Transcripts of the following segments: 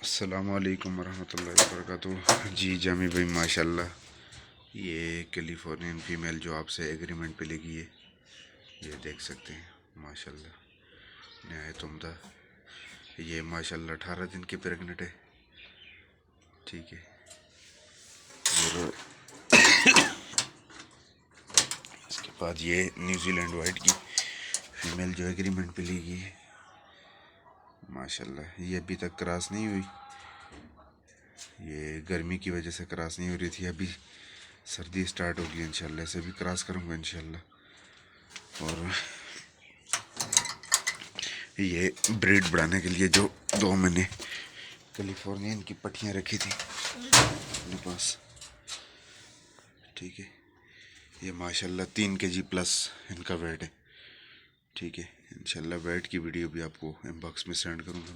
अस्सलामुअलैकुम वरहमतुल्लाहि वबरकातुह। जी जामी भाई माशाल्लाह, ये कैलिफोर्नियन फ़ीमेल जो आपसे एग्रीमेंट पे लेगी है, ये देख सकते हैं माशाल्लाह नहायत उम्दा। ये माशाल्लाह 18 दिन की प्रेगनेंट है। ठीक है, और इसके बाद ये न्यूजीलैंड वाइट की फ़ीमेल जो एग्रीमेंट पे लेगी है माशाल्लाह, ये अभी तक क्रॉस नहीं हुई। ये गर्मी की वजह से क्रॉस नहीं हो रही थी, अभी सर्दी स्टार्ट होगी इंशाल्लाह, इसे भी क्रॉस करूँगा इंशाल्लाह। और ये ब्रीड बढ़ाने के लिए जो 2 मैंने कैलिफोर्नियन की पट्टियाँ रखी थी अपने पास, ठीक है, ये माशाल्लाह 3 kg प्लस इनका वेट है। ठीक है, इंशाल्लाह वेट की वीडियो भी आपको इनबॉक्स में सेंड करूँगा।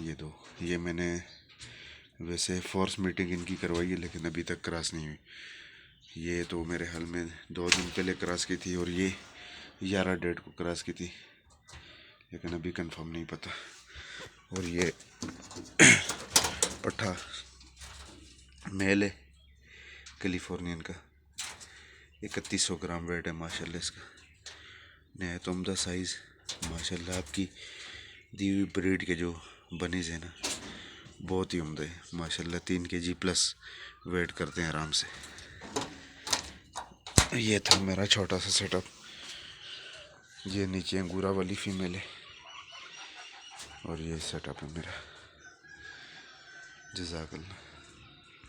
ये 2, ये मैंने वैसे फोर्स मीटिंग इनकी करवाई है, लेकिन अभी तक क्रॉस नहीं हुई। ये तो मेरे हाल में 2 दिन पहले क्रॉस की थी, और ये 11 डेट को क्रॉस की थी, लेकिन अभी कंफर्म नहीं पता। और ये पट्ठा मेल है कैलिफोर्नियन का, 3100 ग्राम वेट है माशाल्लाह इसका। नहायत उम्दा साइज़ माशाल्लाह। आपकी दी हुई ब्रीड के जो बनीज है ना, बहुत ही उम्दा है माशाल्लाह। 3 kg प्लस वेट करते हैं आराम से। ये था मेरा छोटा सा सेटअप। ये नीचे अंगूरा वाली फ़ीमेल है, और ये सेटअप है मेरा। जज़ाकल्लाह।